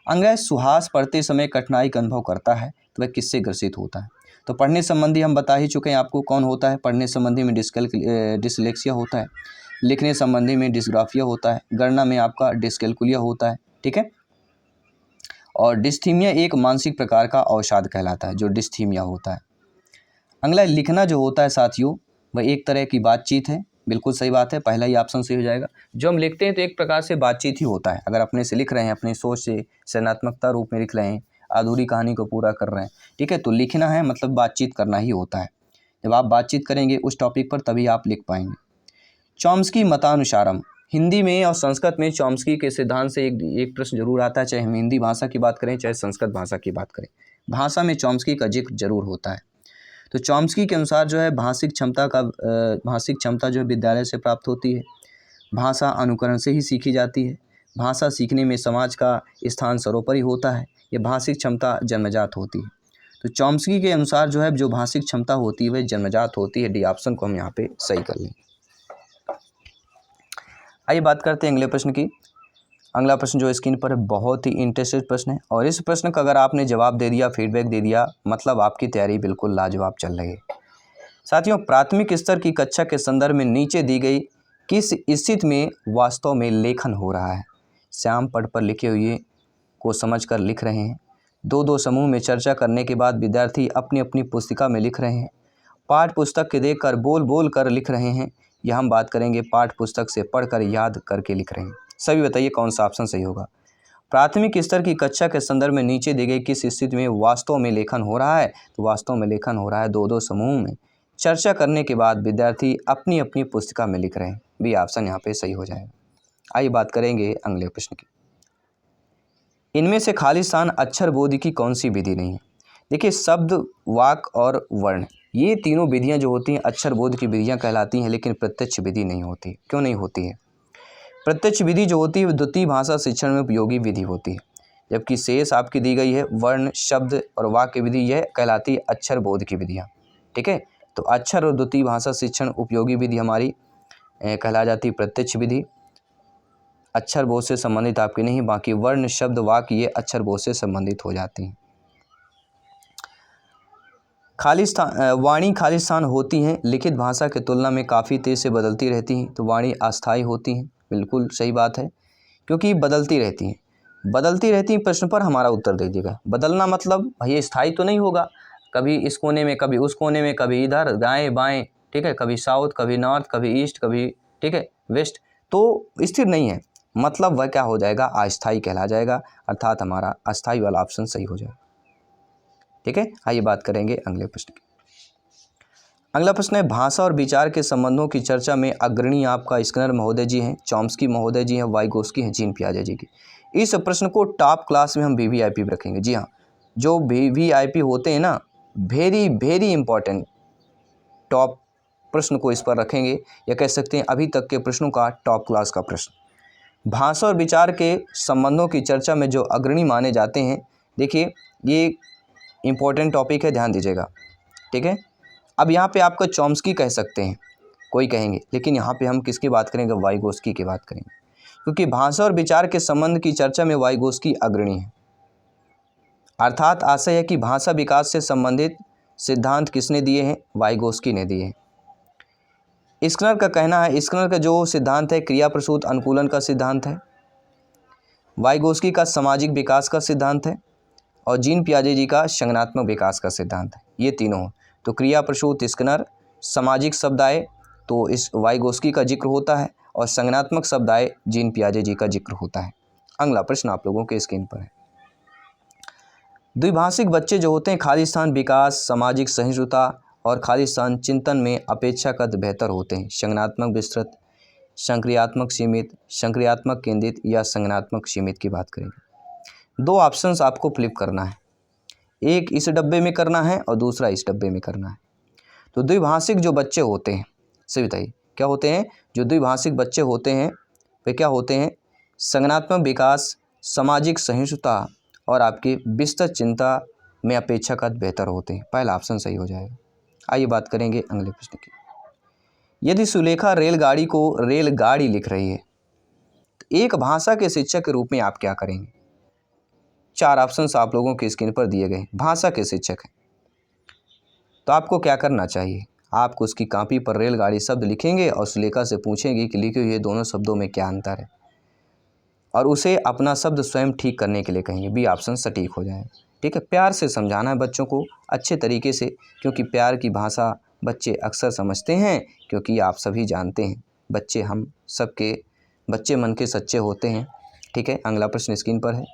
अंगय सुहास पढ़ते समय कठिनाई का अनुभव करता है, तो वह किससे ग्रसित होता है? तो पढ़ने संबंधी हम बता ही चुके हैं आपको कौन होता है। पढ़ने संबंधी में डिसलेक्सिया होता है, लिखने संबंधी में डिसग्राफिया होता है, गणना में आपका डिसकैल्कुलिया होता है। ठीक है, और डिस्थीमिया एक मानसिक प्रकार का अवसाद कहलाता है, जो डिस्थीमिया होता है। अगला लिखना जो होता है साथियों, वह एक तरह की बातचीत है। बिल्कुल सही बात है, पहला ही ऑप्शन सही हो जाएगा। जो हम लिखते हैं तो एक प्रकार से बातचीत ही होता है। अगर अपने से लिख रहे हैं, अपनी सोच से सृजनात्मकता रूप में लिख रहे हैं, अधूरी कहानी को पूरा कर रहे हैं, ठीक है, तो लिखना है मतलब बातचीत करना ही होता है। जब आप बातचीत करेंगे उस टॉपिक पर तभी आप लिख पाएंगे। चॉम्स्की मतानुसारम, हिंदी में और संस्कृत में चॉम्स्की के सिद्धांत से एक प्रश्न जरूर आता है, चाहे हम हिंदी भाषा की बात करें चाहे संस्कृत भाषा की बात करें, भाषा में चॉम्स्की का जिक्र जरूर होता है। तो चॉम्स्की के अनुसार जो है भाषिक क्षमता जो है विद्यालय से प्राप्त होती है, भाषा अनुकरण से ही सीखी जाती है, भाषा सीखने में समाज का स्थान सर्वोपरि होता है, ये भाषिक क्षमता जन्मजात होती है। तो चॉम्स्की के अनुसार जो है जो भाषिक क्षमता होती है वह जन्मजात होती है। डी ऑप्शन को हम यहाँ पे सही कर लें। आइए बात करते हैं अगले प्रश्न की। अगला प्रश्न जो स्क्रीन पर है बहुत ही इंटरेस्टेड प्रश्न है, और इस प्रश्न का अगर आपने जवाब दे दिया, फीडबैक दे दिया, मतलब आपकी तैयारी बिल्कुल लाजवाब चल रही है। साथियों, प्राथमिक स्तर की कक्षा के संदर्भ में नीचे दी गई किस स्थिति में वास्तव में लेखन हो रहा है? श्याम पढ़ पर लिखे हुए को समझकर लिख रहे हैं, 2-2 समूह में चर्चा करने के बाद विद्यार्थी अपनी अपनी पुस्तिका में लिख रहे हैं, पाठ पुस्तक के देखकर बोल बोल कर लिख रहे हैं, या हम बात करेंगे पाठ पुस्तक से पढ़कर याद करके लिख रहे हैं। सभी बताइए कौन सा ऑप्शन सही होगा। प्राथमिक स्तर की कक्षा के संदर्भ में नीचे दी गई किस स्थिति में वास्तव में लेखन हो रहा है? तो वास्तव में लेखन हो रहा है 2-2 समूह में चर्चा करने के बाद विद्यार्थी अपनी अपनी पुस्तिका में लिख रहे हैं। बी ऑप्शन यहाँ पे सही हो जाएगा। आइए बात करेंगे अगले प्रश्न की। इनमें से खाली स्थान अक्षर बोध की कौन सी विधि नहीं है? देखिए, शब्द, वाक और वर्ण, ये तीनों विधियां जो होती हैं अक्षर बोध की विधियां कहलाती हैं, लेकिन प्रत्यक्ष विधि नहीं होती। क्यों नहीं होती है? प्रत्यक्ष विधि जो होती है द्वितीय भाषा शिक्षण में उपयोगी विधि होती है, जबकि शेष आपकी दी गई है वर्ण, शब्द और वाक्य विधि, यह कहलाती है अक्षर बोध की विधियाँ। ठीक है, तो अक्षर और द्वितीय भाषा शिक्षण उपयोगी विधि हमारी कहला जाती है प्रत्यक्ष विधि। अक्षर बोध से संबंधित आपकी नहीं, बाकी वर्ण, शब्द, वाक्य ये अक्षर बोध से संबंधित हो जाती हैं। खाली स्थान, वाणी खाली स्थान होती हैं, लिखित भाषा की तुलना में काफ़ी तेज़ से बदलती रहती हैं, तो वाणी अस्थायी होती हैं। बिल्कुल सही बात है, क्योंकि बदलती रहती हैं। प्रश्न पर हमारा उत्तर दे दीजिएगा। बदलना मतलब भैया स्थायी तो नहीं होगा, कभी इस कोने में, कभी उस कोने में, कभी इधर दाएं बाएं, ठीक है, कभी साउथ, कभी नॉर्थ, कभी ईस्ट, कभी ठीक है वेस्ट, तो स्थिर नहीं है, मतलब वह क्या हो जाएगा? अस्थायी कहला जाएगा, अर्थात हमारा अस्थायी वाला ऑप्शन सही हो जाएगा। ठीक है, आइए बात करेंगे अगले प्रश्न की। अगला प्रश्न है, भाषा और विचार के संबंधों की चर्चा में अग्रणी आपका स्किनर महोदय जी हैं, चॉम्स्की महोदय जी हैं, वाइगोस्की हैं, जीन पियाजे जी की। इस प्रश्न को टॉप क्लास में हम वीवीआईपी रखेंगे। जी हाँ, जो वीवीआईपी होते हैं ना, वेरी वेरी इंपॉर्टेंट, टॉप प्रश्न को इस पर रखेंगे, या कह सकते हैं अभी तक के प्रश्नों का टॉप क्लास का प्रश्न। भाषा और विचार के संबंधों की चर्चा में जो अग्रणी माने जाते हैं, देखिए ये इंपॉर्टेंट टॉपिक है, ध्यान दीजिएगा, ठीक है। अब यहाँ पे आपका चॉम्स्की कह सकते हैं, कोई कहेंगे, लेकिन यहाँ पे हम किसकी बात करेंगे, वाइगोस्की की बात करेंगे, क्योंकि भाषा और विचार के संबंध की चर्चा में वाइगोस्की अग्रणी है। अर्थात आशय है कि भाषा विकास से संबंधित सिद्धांत किसने दिए हैं, वाइगोस्की ने दिए हैं। स्किनर का कहना है, स्किनर का जो सिद्धांत है क्रिया प्रसूत अनुकूलन का सिद्धांत है, वाइगोस्की का सामाजिक विकास का सिद्धांत है, और जीन पियाजे जी का संज्ञानात्मक विकास का सिद्धांत है। ये तीनों, तो क्रिया प्रसूत स्किनर, सामाजिक शब्दाय तो इस वाइगोस्की का जिक्र होता है, और संज्ञानात्मक शब्दाय जीन पियाजे जी का जिक्र होता है। अगला प्रश्न आप लोगों के स्क्रीन पर है, द्विभाषिक बच्चे जो होते हैं खालिस्तान विकास, सामाजिक सहिष्णुता और खालिस्तान चिंतन में अपेक्षाकृत बेहतर होते हैं। संज्ञानात्मक विस्तृत, संक्रियात्मक सीमित, संक्रियात्मक केंद्रित या संज्ञानात्मक सीमित की बात करेंगे। दो ऑप्शंस आपको फ्लिप करना है, एक इस डब्बे में करना है और दूसरा इस डब्बे में करना है। तो द्विभाषिक जो बच्चे होते हैं, सही बताइए क्या होते हैं, जो द्विभाषिक बच्चे होते हैं वे क्या होते हैं, संज्ञानात्मक विकास, सामाजिक सहिष्णुता और आपकी विस्तृत चिंता में अपेक्षाकृत बेहतर होते हैं। पहला ऑप्शन सही हो जाएगा। आइए बात करेंगे अगले प्रश्न की। यदि सुलेखा रेलगाड़ी को रेलगाड़ी लिख रही है तो एक भाषा के शिक्षक के रूप में आप क्या करेंगे। चार ऑप्शंस आप लोगों के स्क्रीन पर दिए गए। भाषा के शिक्षक हैं तो आपको क्या करना चाहिए, आपको उसकी कॉपी पर रेलगाड़ी शब्द लिखेंगे और सुलेखा से पूछेंगे कि लिखे हुए दोनों शब्दों में क्या अंतर है, और उसे अपना शब्द स्वयं ठीक करने के लिए कहेंगे। बी ऑप्शन सटीक हो जाए, ठीक है। प्यार से समझाना है बच्चों को अच्छे तरीके से, क्योंकि प्यार की भाषा बच्चे अक्सर समझते हैं, क्योंकि आप सभी जानते हैं बच्चे, हम सबके बच्चे मन के सच्चे होते हैं, ठीक है। अगला प्रश्न स्क्रीन पर है,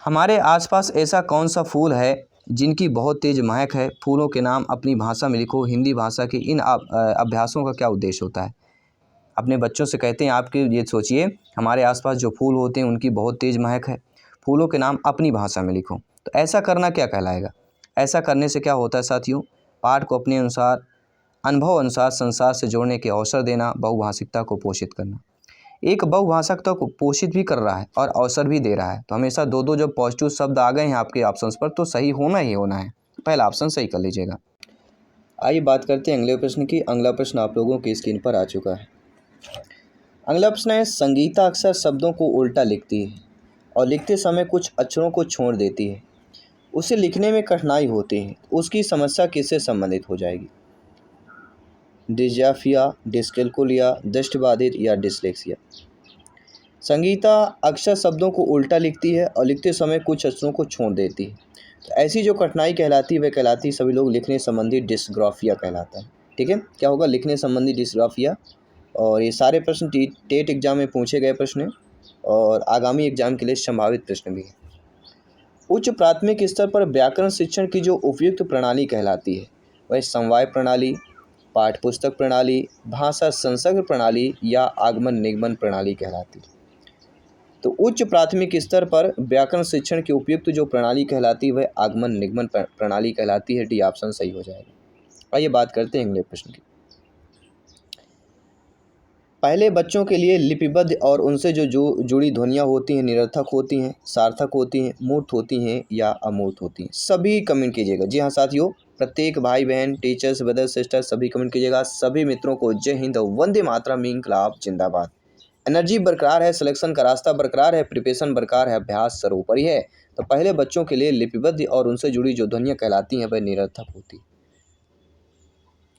हमारे आसपास ऐसा कौन सा फूल है जिनकी बहुत तेज महक है। फूलों के नाम अपनी भाषा में लिखो। हिंदी भाषा के इन अभ्यासों का क्या उद्देश्य होता है। अपने बच्चों से कहते हैं आपके, ये सोचिए हमारे आसपास जो फूल होते हैं उनकी बहुत तेज महक है, फूलों के नाम अपनी भाषा में लिखो। तो ऐसा करना क्या कहलाएगा। ऐसा करने से क्या होता है साथियों, पाठ को अपने अनुसार, अनुभव अनुसार संसार से जोड़ने के अवसर देना, बहुभाषिकता को पोषित करना। एक बहुभाषिकता को पोषित भी कर रहा है और अवसर भी दे रहा है। तो हमेशा दो दो जब पॉजिटिव शब्द आ गए हैं आपके ऑप्शंस पर तो सही होना ही होना है। पहला ऑप्शन सही कर लीजिएगा। आइए बात करते हैं अगले प्रश्न की। अगला प्रश्न आप लोगों की स्क्रीन पर आ चुका है। अगला प्रश्न है, संगीता अक्सर शब्दों को उल्टा लिखती है और लिखते समय कुछ अक्षरों को छोड़ देती है, उसे लिखने में कठिनाई होती है, उसकी समस्या किससे संबंधित हो जाएगी। डिस्ग्राफिया, डिस्कैल्कुलिया, दृष्टिबाधित या डिसलेक्सिया। संगीता अक्सर शब्दों को उल्टा लिखती है और लिखते समय कुछ अक्षरों को छोड़ देती है, तो ऐसी जो कठिनाई कहलाती है वह कहलाती है सभी लोग लिखने संबंधी डिस्ग्राफिया कहलाता है, ठीक है। क्या होगा, लिखने संबंधी डिस्ग्राफिया। और ये सारे प्रश्न टेट एग्जाम में पूछे गए प्रश्न हैं और आगामी एग्जाम के लिए संभावित प्रश्न भी हैं। उच्च प्राथमिक स्तर पर व्याकरण शिक्षण की जो उपयुक्त प्रणाली कहलाती है वह समवाय प्रणाली, पाठ्यपुस्तक प्रणाली, भाषा संसर्ग प्रणाली या आगमन निगमन प्रणाली कहलाती है। तो उच्च प्राथमिक स्तर पर व्याकरण शिक्षण की उपयुक्त जो प्रणाली कहलाती है वह आगमन निगमन प्रणाली कहलाती है। डी ऑप्शन सही हो जाएगा। आइए बात करते हैं अगले प्रश्न की। पहले बच्चों के लिए लिपिबद्ध और उनसे जो जुड़ी ध्वनियाँ होती हैं निरर्थक होती हैं, सार्थक होती हैं, मूर्त होती हैं या अमूर्त होती हैं। सभी कमेंट कीजिएगा। जी हाँ साथियों, प्रत्येक भाई बहन, टीचर्स, ब्रदर सिस्टर सभी कमेंट कीजिएगा। सभी मित्रों को जय हिंद, वंदे मातरम, इंकलाब जिंदाबाद। एनर्जी बरकरार है, सिलेक्शन का रास्ता बरकरार है, प्रिपरेशन बरकरार है, अभ्यास सर्वोपरि है। तो पहले बच्चों के लिए लिपिबद्ध और उनसे जुड़ी जो ध्वनियाँ कहलाती हैं वह निरर्थक होती हैं।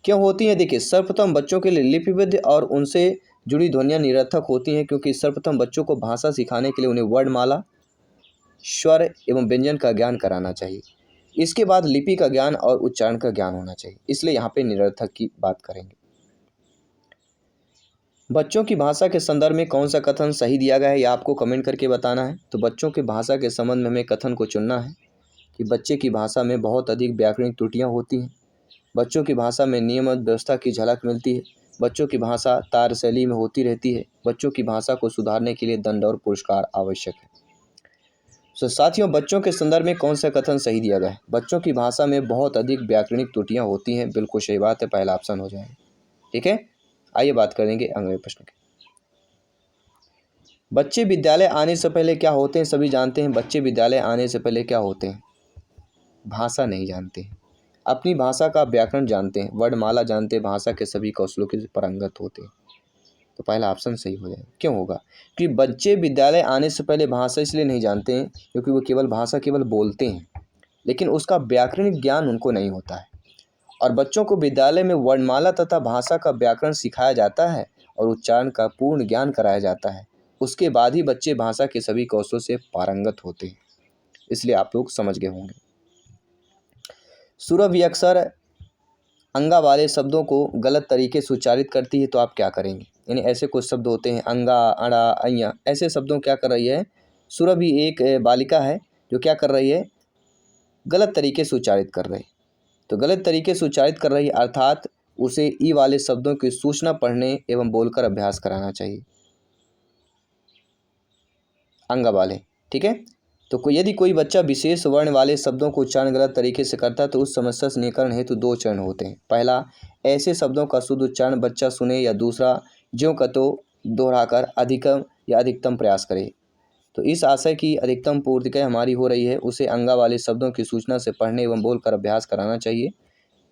क्यों होती हैं, देखिए सर्वप्रथम बच्चों के लिए लिपिबद्ध और उनसे जुड़ी ध्वनियाँ निरर्थक होती हैं क्योंकि सर्वप्रथम बच्चों को भाषा सिखाने के लिए उन्हें वर्णमाला, स्वर एवं व्यंजन का ज्ञान कराना चाहिए। इसके बाद लिपि का ज्ञान और उच्चारण का ज्ञान होना चाहिए, इसलिए यहाँ पे निरर्थक की बात करेंगे। बच्चों की भाषा के संदर्भ में कौन सा कथन सही दिया गया है, यह आपको कमेंट करके बताना है। तो बच्चों की भाषा के संबंध में हमें कथन को चुनना है कि बच्चे की भाषा में बहुत अधिक व्याकरणिक त्रुटियाँ होती हैं, बच्चों की भाषा में नियमित व्यवस्था की झलक मिलती है। बच्चों की भाषा तार शैली में होती रहती है। बच्चों की भाषा को सुधारने के लिए दंड और पुरस्कार आवश्यक है। तो साथियों, बच्चों के संदर्भ में कौन सा कथन सही दिया गया है? बच्चों की भाषा में बहुत अधिक व्याकरणिक त्रुटियां होती हैं। बिल्कुल सही बात है, पहला ऑप्शन हो जाएगा। ठीक है, आइए बात करेंगे अगले प्रश्न की। बच्चे विद्यालय आने से पहले क्या होते हैं? सभी जानते हैं, बच्चे विद्यालय आने से पहले क्या होते हैं? भाषा नहीं जानते हैं, अपनी भाषा का व्याकरण जानते हैं, वर्णमाला जानते हैं, भाषा के सभी कौशलों के पारंगत होते हैं। तो पहला ऑप्शन सही हो जाएगा। क्यों होगा? कि बच्चे विद्यालय आने से पहले भाषा इसलिए नहीं जानते हैं क्योंकि वो केवल भाषा केवल बोलते हैं, लेकिन उसका व्याकरणिक ज्ञान उनको नहीं होता है। और बच्चों को विद्यालय में वर्णमाला तथा भाषा का व्याकरण सिखाया जाता है और उच्चारण का पूर्ण ज्ञान कराया जाता है। उसके बाद ही बच्चे भाषा के सभी कौशलों से पारंगत होते हैं। इसलिए आप लोग समझ गए होंगे। सुरभि अक्सर अंगा वाले शब्दों को गलत तरीके से उच्चारित करती है, तो आप क्या करेंगे? यानी ऐसे कुछ शब्द होते हैं, अंगा, अड़ा, अइया, ऐसे शब्दों क्या कर रही है? सुरभि एक बालिका है जो क्या कर रही है? गलत तरीके से उच्चारित कर रही है। तो गलत तरीके से उच्चारित कर रही है, अर्थात उसे ई वाले शब्दों की सूचना पढ़ने एवं बोलकर अभ्यास कराना चाहिए। अंगा वाले, ठीक है। तो यदि कोई बच्चा विशेष वर्ण वाले शब्दों को उच्चारण गलत तरीके से करता है तो उस समस्या से निवारण हेतु दो चरण होते हैं। पहला, ऐसे शब्दों का शुद्ध उच्चारण बच्चा सुने, या दूसरा, ज्यों का त्यों दोहराकर अधिकम या अधिकतम प्रयास करे। तो इस आशय की अधिकतम पूर्ति हमारी हो रही है, उसे अंगा वाले शब्दों की सूचना से पढ़ने एवं बोलकर अभ्यास कराना चाहिए।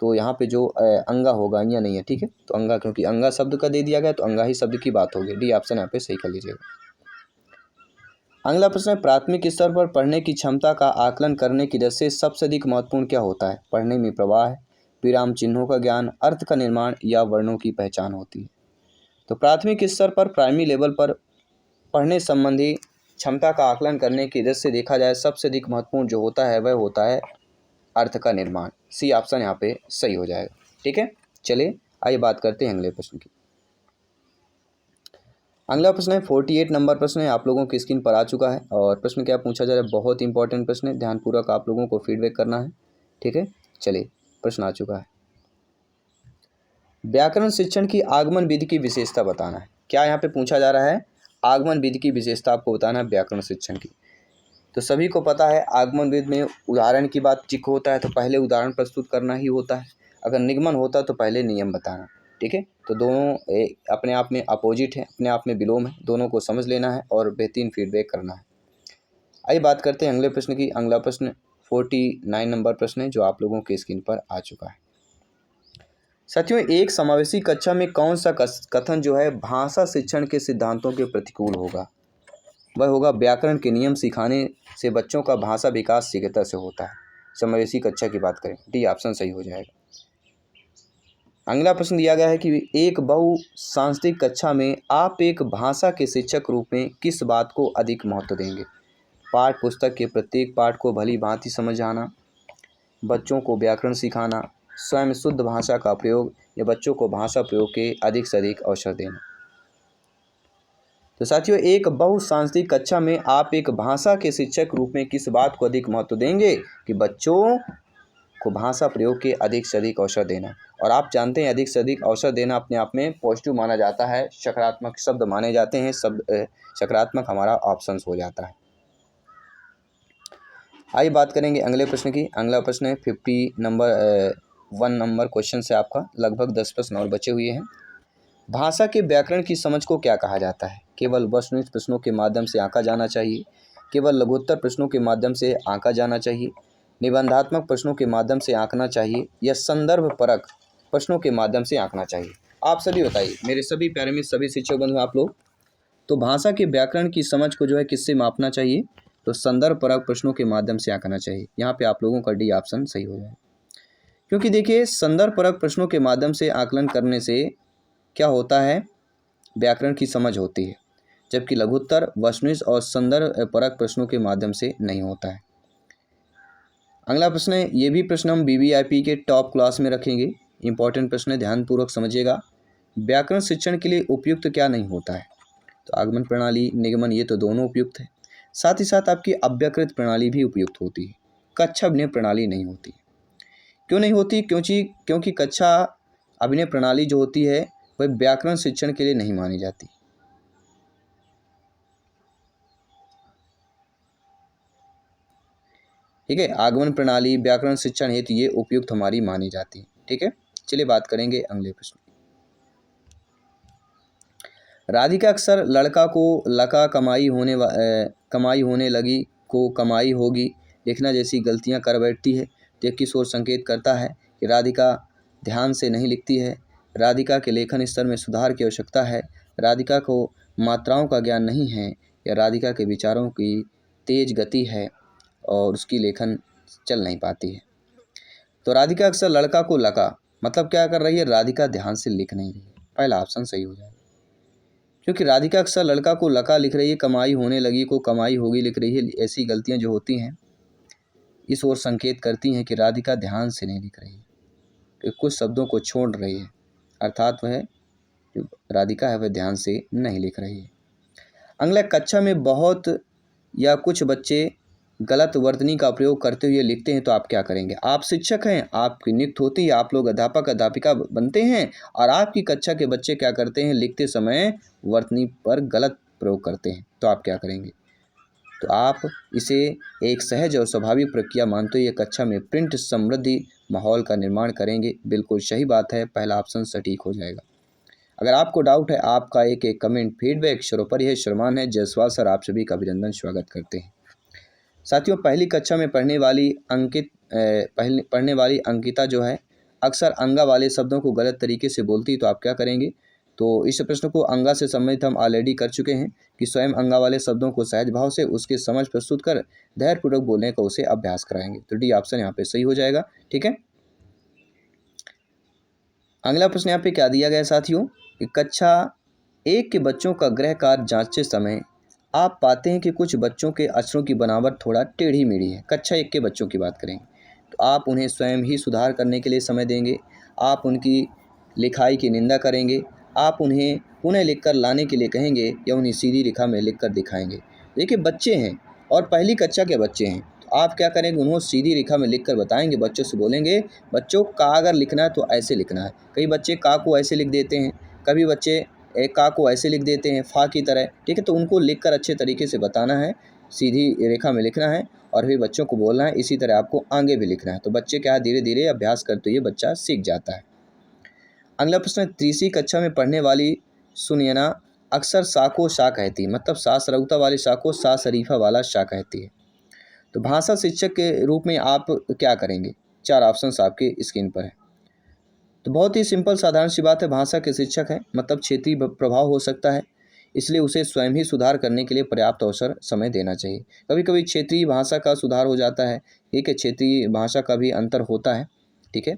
तो यहाँ पे जो अंगा होगा, अंगा नहीं है, ठीक है। तो अंगा, क्योंकि अंगा शब्द का दे दिया गया तो अंगा ही शब्द की बात होगी। डी ऑप्शन यहाँ पे सही कर लीजिएगा। अगला प्रश्न है, प्राथमिक स्तर पर पढ़ने की क्षमता का आकलन करने की दृष्टि से सबसे अधिक महत्वपूर्ण क्या होता है? पढ़ने में प्रवाह, विराम चिन्हों का ज्ञान, अर्थ का निर्माण या वर्णों की पहचान होती है। तो प्राथमिक स्तर पर प्राइमरी लेवल पर पढ़ने संबंधी क्षमता का आकलन करने की दृष्टि से देखा जाए सबसे अधिक महत्वपूर्ण जो होता है वह होता है अर्थ का निर्माण। सी ऑप्शन यहाँ पे सही हो जाएगा। ठीक है, चलिए आइए बात करते हैं अगले प्रश्न की। अगला प्रश्न है 48 नंबर प्रश्न है, आप लोगों की स्क्रीन पर आ चुका है। और प्रश्न क्या पूछा जा रहा है? बहुत इंपॉर्टेंट प्रश्न है, ध्यानपूर्वक आप लोगों को फीडबैक करना है। ठीक है, चलिए प्रश्न आ चुका है। व्याकरण शिक्षण की आगमन विधि की विशेषता बताना है। क्या यहाँ पे पूछा जा रहा है? आगमन विधि की विशेषता आपको बताना है व्याकरण शिक्षण की। तो सभी को पता है आगमन विधि में उदाहरण की बात जिक्र होता है तो पहले उदाहरण प्रस्तुत करना ही होता है। अगर निगमन होता तो पहले नियम बताना। ठीक है, तो दोनों अपने आप में अपोजिट है, अपने आप में विलोम है, दोनों को समझ लेना है और बेहतरीन फीडबैक करना है। आइए बात करते हैं अगले प्रश्न की। अगला प्रश्न 49 नंबर प्रश्न है जो आप लोगों के स्क्रीन पर आ चुका है। साथियों, एक समावेशी कक्षा में कौन सा कथन जो है भाषा शिक्षण के सिद्धांतों के प्रतिकूल होगा? वह होगा व्याकरण के नियम सिखाने से बच्चों का भाषा विकास शीघ्रता से होता है। समावेशी कक्षा की बात करें, डी ऑप्शन सही हो जाएगा। अगला प्रश्न दिया गया है कि एक बहुसांस्कृतिक कक्षा में आप एक भाषा के शिक्षक रूप में किस बात को अधिक महत्व देंगे? पाठ पुस्तक के प्रत्येक पाठ को भली भांति समझ आना, बच्चों को व्याकरण सिखाना, स्वयं शुद्ध भाषा का प्रयोग, या बच्चों को भाषा प्रयोग के अधिक से अधिक अवसर देना। तो साथियों, एक बहुसांस्कृतिक कक्षा में आप एक भाषा के शिक्षक रूप में किस बात को अधिक महत्व देंगे? कि बच्चों को भाषा प्रयोग के अधिक से अधिक अवसर देना। और आप जानते हैं अधिक से अधिक अवसर देना अपने आप में पॉजिटिव माना जाता है, सकारात्मक शब्द माने जाते हैं, शब्द सकारात्मक हमारा ऑप्शन हो जाता है। आइए बात करेंगे अगले प्रश्न की। अगला प्रश्न है 51 नंबर क्वेश्चन से आपका लगभग 10 प्रश्न और बचे हुए हैं। भाषा के व्याकरण की समझ को क्या कहा जाता है? केवल वस्तुनिष्ठ प्रश्नों के माध्यम से आंका जाना चाहिए, केवल लघुत्तर प्रश्नों के माध्यम से आंका जाना चाहिए, निबंधात्मक प्रश्नों के माध्यम से आंकना चाहिए, या संदर्भ परक प्रश्नों के माध्यम से आंकना चाहिए? आप सभी बताइए, मेरे सभी प्यारे मित्र, सभी शिक्षक बंधु, आप लोग। तो भाषा के व्याकरण की समझ को जो है किससे मापना चाहिए? तो संदर्भ परक प्रश्नों के माध्यम से आंकना चाहिए। यहाँ पे आप लोगों का डी ऑप्शन सही हो जाए। क्योंकि देखिए, संदर्भ परक प्रश्नों के माध्यम से आकलन करने से क्या होता है? व्याकरण की समझ होती है, जबकि लघुत्तर, वस्तुनिष्ठ और संदर्भ परक प्रश्नों के माध्यम से नहीं होता है। अगला प्रश्न है, ये भी प्रश्न हम BBIP के टॉप क्लास में रखेंगे। इंपॉर्टेंट प्रश्न है, ध्यानपूर्वक समझिएगा। व्याकरण शिक्षण के लिए उपयुक्त क्या नहीं होता है? तो आगमन प्रणाली, निगमन, ये तो दोनों उपयुक्त है। साथ ही साथ आपकी अव्यकृत प्रणाली भी उपयुक्त होती है, कक्षा अभिनय प्रणाली नहीं होती। क्यों नहीं होती? क्योंकि कक्षा अभिनय प्रणाली जो होती है वह व्याकरण शिक्षण के लिए नहीं मानी जाती। ठीक है, आगमन प्रणाली व्याकरण शिक्षण हेतु ये उपयुक्त हमारी मानी जाती है। ठीक है, चलिए बात करेंगे अगले प्रश्न। राधिका अक्सर लड़का को लका कमाई होने लगी को कमाई होगी लिखना जैसी गलतियां कर बैठती है। तो किस ओर संकेत करता है कि राधिका ध्यान से नहीं लिखती है, राधिका के लेखन स्तर में सुधार की आवश्यकता है, राधिका को मात्राओं का ज्ञान नहीं है, या राधिका के विचारों की तेज गति है और उसकी लेखन चल नहीं पाती है। तो राधिका अक्सर लड़का को लका मतलब क्या कर रही है? राधिका ध्यान से लिख नहीं रही है। पहला ऑप्शन सही हो जाएगा, क्योंकि राधिका अक्सर लड़का को लका लिख रही है, कमाई होने लगी को कमाई होगी लिख रही है। ऐसी गलतियां जो होती हैं इस ओर संकेत करती हैं कि राधिका ध्यान से नहीं लिख रही है, कि कुछ शब्दों को छोड़ रही है, अर्थात वह जो राधिका है वह ध्यान से नहीं लिख रही है। अगला, कक्षा में बहुत या कुछ बच्चे गलत वर्तनी का प्रयोग करते हुए लिखते हैं तो आप क्या करेंगे? आप शिक्षक हैं, आपकी नियुक्त होती है, आप लोग अध्यापक अध्यापिका बनते हैं और आपकी कक्षा के बच्चे क्या करते हैं? लिखते समय वर्तनी पर गलत प्रयोग करते हैं तो आप क्या करेंगे? तो आप इसे एक सहज और स्वाभाविक प्रक्रिया मानते हुए कक्षा में प्रिंट समृद्धि माहौल का निर्माण करेंगे। बिल्कुल सही बात है, पहला ऑप्शन सटीक हो जाएगा। अगर आपको डाउट है, आपका एक कमेंट फीडबैक सर्वोपरि है, श्रीमान है जयसवाल सर, आप सभी का अभिनंदन स्वागत करते हैं। साथियों, पहली कक्षा में पढ़ने वाली अंकिता जो है अक्सर अंगा वाले शब्दों को गलत तरीके से बोलती है तो आप क्या करेंगे? तो इस प्रश्न को अंगा से संबंधित हम ऑलरेडी कर चुके हैं कि स्वयं अंगा वाले शब्दों को सहज भाव से उसके समझ प्रस्तुत कर धैर्यपूर्वक बोलने का उसे अभ्यास कराएंगे। तो डी ऑप्शन यहाँ पे सही हो जाएगा। ठीक है, अगला प्रश्न यहाँ पे क्या दिया गया है साथियों कि कक्षा 1 के बच्चों का गृह कार्य जांचते समय आप पाते हैं कि कुछ बच्चों के अक्षरों की बनावट थोड़ा टेढ़ी मेढ़ी है। कक्षा 1 के बच्चों की बात करेंगे तो आप उन्हें स्वयं ही सुधार करने के लिए समय देंगे, आप उनकी लिखाई की निंदा करेंगे, आप उन्हें पुनः लिखकर लाने के लिए कहेंगे या उन्हें सीधी रेखा में लिखकर दिखाएंगे। देखिए, बच्चे हैं और पहली कक्षा के बच्चे हैं तो आप क्या करेंगे? उन्हें सीधी रेखा में लिखकर बताएंगे, बच्चों से बोलेंगे बच्चों का अगर लिखना है तो ऐसे लिखना है। कई बच्चे का को ऐसे लिख देते हैं, कभी बच्चे एक का को ऐसे लिख देते हैं फा की तरह। ठीक है, तो उनको लिखकर अच्छे तरीके से बताना है, सीधी रेखा में लिखना है और फिर बच्चों को बोलना है। इसी तरह आपको आगे भी लिखना है। तो बच्चे क्या है, धीरे धीरे अभ्यास करते हुए बच्चा सीख जाता है। अगला प्रश्न, तीसरी कक्षा में पढ़ने वाली सुनयना अक्सर सा को शा कहती है, मतलब सा सरौता वाली शा को सा शरीफा वाला शा कहती है। तो भाषा शिक्षक के रूप में आप क्या करेंगे? 4 ऑप्शंस आपके स्क्रीन पर है। तो बहुत ही सिंपल साधारण सी बात है, भाषा के शिक्षक है मतलब क्षेत्रीय प्रभाव हो सकता है, इसलिए उसे स्वयं ही सुधार करने के लिए पर्याप्त अवसर समय देना चाहिए। कभी कभी क्षेत्रीय भाषा का सुधार हो जाता है। ठीक है, क्षेत्रीय भाषा का भी अंतर होता है। ठीक है,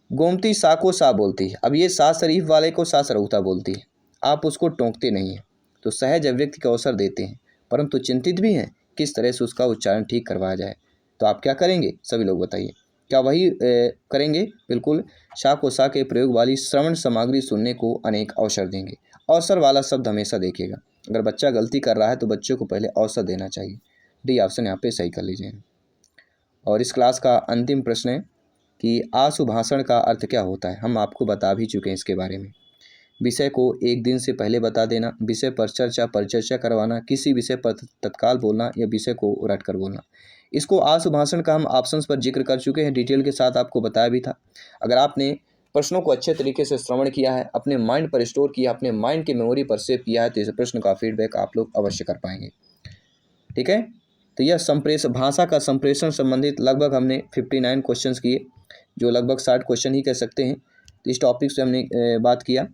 गोमती सा को सा बोलती है, अब ये सा शरीफ वाले को सा सरौता बोलती है। आप उसको टोकते नहीं हैं, तो सहज अभिव्यक्ति का अवसर देते हैं, परंतु चिंतित भी हैं किस तरह से उसका उच्चारण ठीक करवाया जाए। तो आप क्या करेंगे? सभी लोग बताइए, क्या वही करेंगे? बिल्कुल, शा को सा के प्रयोग वाली श्रवण सामग्री सुनने को अनेक अवसर देंगे। अवसर वाला शब्द हमेशा देखिएगा, अगर बच्चा गलती कर रहा है तो बच्चों को पहले अवसर देना चाहिए। डी ऑप्शन यहाँ पे सही कर लीजिए। और इस क्लास का अंतिम प्रश्न है कि आशुभाषण का अर्थ क्या होता है? हम आपको बता भी चुके हैं इसके बारे में। विषय को एक दिन से पहले बता देना, विषय पर परिचर्चा करवाना, किसी विषय पर तत्काल बोलना या विषय को रट कर बोलना। इसको आशुभाषण का हम ऑप्शंस पर जिक्र कर चुके हैं, डिटेल के साथ आपको बताया भी था। अगर आपने प्रश्नों को अच्छे तरीके से श्रवण किया है, अपने माइंड पर स्टोर किया, अपने माइंड की मेमोरी पर सेव किया है तो इस प्रश्न का फीडबैक आप लोग अवश्य कर पाएंगे। ठीक है, तो यह भाषा का संप्रेषण संबंधित लगभग हमने 59 क्वेश्चंस किए, जो लगभग 60 क्वेश्चन ही कह सकते हैं। तो इस टॉपिक से हमने बात किया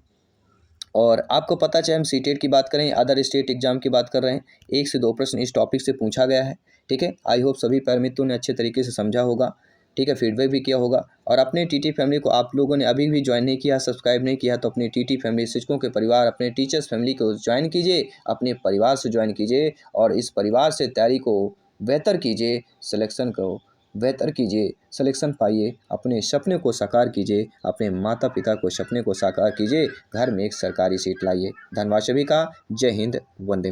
और आपको पता चाहे हम सीटेट की बात करें, अदर स्टेट एग्जाम की बात कर रहे हैं, 1 से 2 प्रश्न इस टॉपिक से पूछा गया है। ठीक है, आई होप सभी प्यारे मित्रों ने अच्छे तरीके से समझा होगा। ठीक है, फीडबैक भी किया होगा और अपने टीटी फैमिली को आप लोगों ने अभी भी ज्वाइन नहीं किया, सब्सक्राइब नहीं किया तो अपने टीटी फैमिली, शिक्षकों के परिवार, अपने टीचर्स फैमिली को ज्वाइन कीजिए, अपने परिवार से ज्वाइन कीजिए और इस परिवार से तैयारी को बेहतर कीजिए, सिलेक्शन को बेहतर कीजिए, सिलेक्शन पाइए, अपने सपने को साकार कीजिए, अपने माता पिता को सपने को साकार कीजिए, घर में एक सरकारी सीट लाइए। धन्यवाद सभी का। जय हिंद, वंदे।